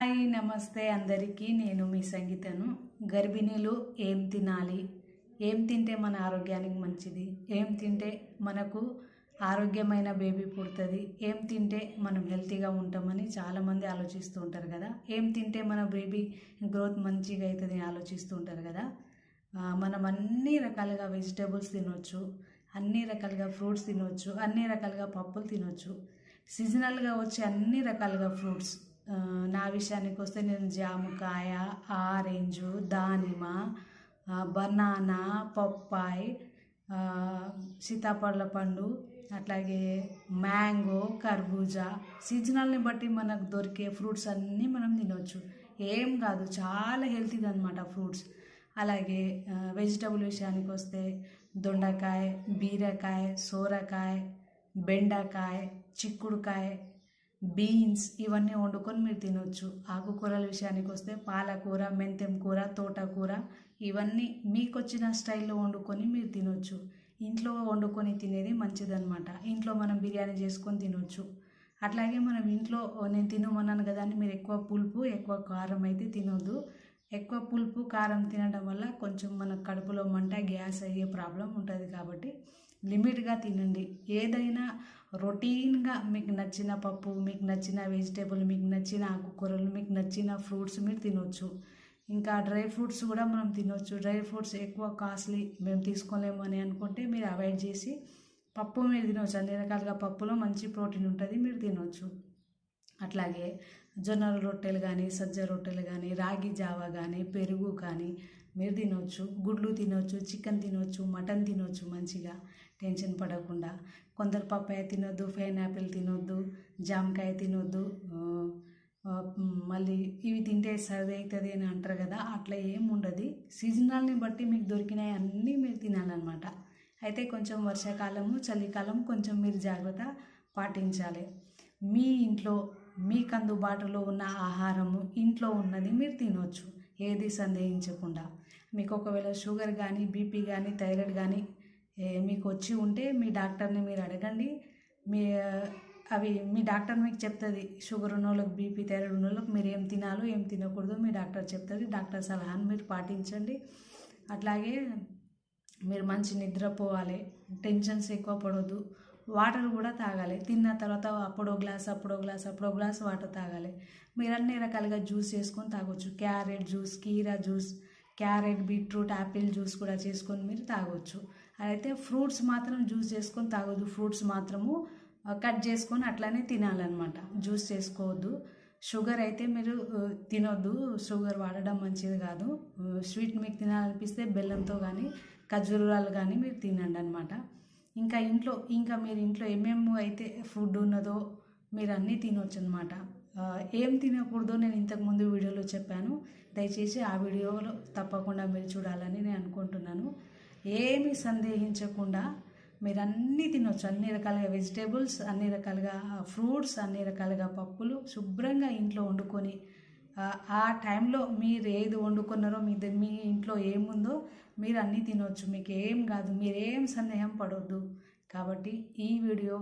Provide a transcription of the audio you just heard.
Hi నమస్తే అందరికీ. నేను మీ సంగీతను. గర్భిణీలు ఏం తినాలి, ఏం తింటే మన ఆరోగ్యానికి మంచిది, ఏం తింటే మనకు ఆరోగ్యమైన బేబీ పుడుతుంది, ఏం తింటే మనం హెల్తీగా ఉంటామని చాలామంది ఆలోచిస్తూ ఉంటారు కదా. ఏం తింటే మన బేబీ గ్రోత్ మంచిగా అవుతుంది ఆలోచిస్తూ ఉంటారు కదా. మనం అన్ని రకాలుగా వెజిటేబుల్స్ తినొచ్చు, అన్ని రకాలుగా ఫ్రూట్స్ తినొచ్చు, అన్ని రకాలుగా పప్పులు తినొచ్చు, సీజనల్గా వచ్చే అన్ని రకాలుగా ఫ్రూట్స్. నా విషయానికి వస్తే నేను జామకాయ, ఆరెంజు, దానిమ్మ, బనానా, పప్పాయ్, సీతాఫల పండు, అట్లాగే మ్యాంగో, కర్బూజా, సీజనల్ని బట్టి మనకు దొరికే ఫ్రూట్స్ అన్నీ మనం తినవచ్చు. ఏం కాదు, చాలా హెల్తీది అనమాట ఫ్రూట్స్. అలాగే వెజిటబుల్ విషయానికి వస్తే దొండకాయ, బీరకాయ, సోరకాయ, బెండకాయ, చిక్కుడుకాయ, బీన్స్ ఇవన్నీ వండుకొని మీరు తినొచ్చు. ఆకుకూరల విషయానికి వస్తే పాలకూర, మెంతెం కూర, తోటకూర ఇవన్నీ మీకు వచ్చిన స్టైల్లో వండుకొని మీరు తినొచ్చు. ఇంట్లో వండుకొని తినేది మంచిదన్నమాట. ఇంట్లో మనం బిర్యానీ చేసుకొని తినొచ్చు. అట్లాగే మనం ఇంట్లో నేను తినమన్నాను కదా అని మీరు ఎక్కువ పులుపు ఎక్కువ కారం అయితే తినొద్దు. ఎక్కువ పులుపు కారం తినడం వల్ల కొంచెం మన కడుపులో మంట, గ్యాస్ అయ్యే ప్రాబ్లం ఉంటుంది. కాబట్టి లిమిట్గా తినండి. ఏదైనా రొటీన్గా మీకు నచ్చిన పప్పు, మీకు నచ్చిన వెజిటేబుల్, మీకు నచ్చిన ఆకుకూరలు, మీకు నచ్చిన ఫ్రూట్స్ మీరు తినొచ్చు. ఇంకా డ్రై ఫ్రూట్స్ కూడా మనం తినొచ్చు. డ్రై ఫ్రూట్స్ ఎక్కువ కాస్ట్లీ, మేము తీసుకోలేము అని అనుకుంటే మీరు అవాయిడ్ చేసి పప్పు మీరు తినవచ్చు. అన్ని రకాలుగా పప్పులో మంచి ప్రోటీన్ ఉంటుంది, మీరు తినవచ్చు. అట్లాగే జొన్నల రొట్టెలు కానీ, సజ్జ రొట్టెలు కానీ, రాగి జావా కానీ, పెరుగు కానీ మీరు తినవచ్చు. గుడ్లు తినవచ్చు, చికెన్ తినవచ్చు, మటన్ తినవచ్చు మంచిగా టెన్షన్ పడకుండా. కొందరు పప్పాయ తినొద్దు, పైనాపిల్ తినొద్దు, జామకాయ తినొద్దు, మళ్ళీ ఇవి తింటే సర్ది అవుతుంది అని అంటారు కదా. అట్లా ఏం ఉండదు. సీజనల్ని బట్టి మీకు దొరికినాయి అన్నీ మీరు తినాలన్నమాట. అయితే కొంచెం వర్షాకాలము, చలికాలం కొంచెం మీరు జాగ్రత్త పాటించాలి. మీ ఇంట్లో మీకు అందుబాటులో ఉన్న ఆహారము, ఇంట్లో ఉన్నది మీరు తినవచ్చు, ఏది సందేహించకుండా. మీకు ఒకవేళ షుగర్ కానీ, బీపీ కానీ, థైరాయిడ్ కానీ మీకు వచ్చి ఉంటే మీ డాక్టర్ని మీరు అడగండి. మీ డాక్టర్ మీకు చెప్తుంది. షుగర్ ఉన్న వాళ్ళకి, బీపీ థైరాయిడ్ ఉన్న వాళ్ళకి మీరు ఏం తినాలో ఏం తినకూడదు మీ డాక్టర్ చెప్తుంది. డాక్టర్ సలహాను మీరు పాటించండి. అట్లాగే మీరు మంచి నిద్రపోవాలి, టెన్షన్స్ ఎక్కువ పడవద్దు. వాటర్ కూడా తాగాలి. తిన్న తర్వాత అప్పుడో గ్లాస్ వాటర్ తాగాలి. మీరు అన్ని రకాలుగా జ్యూస్ చేసుకొని తాగొచ్చు. క్యారెట్ జ్యూస్, కీరా juice, carrot, beetroot, Apple juice కూడా చేసుకొని మీరు తాగొచ్చు. అయితే ఫ్రూట్స్ మాత్రం జ్యూస్ చేసుకొని తాగొద్దు. ఫ్రూట్స్ మాత్రము కట్ చేసుకొని అట్లానే తినాలన్నమాట, జ్యూస్ చేసుకోవద్దు. షుగర్ అయితే మీరు తినొద్దు, షుగర్ వాడడం మంచిది కాదు. స్వీట్ మీకు తినాలనిపిస్తే బెల్లంతో కానీ, ఖర్జూరాలు కానీ మీరు తినండి అనమాట. ఇంకా మీరు ఇంట్లో ఏమేమి అయితే ఫుడ్ ఉన్నదో మీరు అన్నీ తినొచ్చు అనమాట. ఏం తినకూడదో నేను ఇంతకుముందు వీడియోలో చెప్పాను. దయచేసి ఆ వీడియోలో తప్పకుండా మీరు చూడాలని నేను అనుకుంటున్నాను. ఏమి సందేహించకుండా మీరు అన్నీ తినొచ్చు. అన్ని రకాలుగా వెజిటేబుల్స్, అన్ని రకాలుగా ఫ్రూట్స్, అన్ని రకాలుగా పప్పులు శుభ్రంగా ఇంట్లో వండుకొని ఆ టైంలో మీరు ఏది వండుకున్నారో మీ ఇంట్లో ఏముందో మీరు అన్నీ తినవచ్చు. మీకు ఏం కాదు, మీరేం సందేహం పడవద్దు. కాబట్టి ఈ వీడియో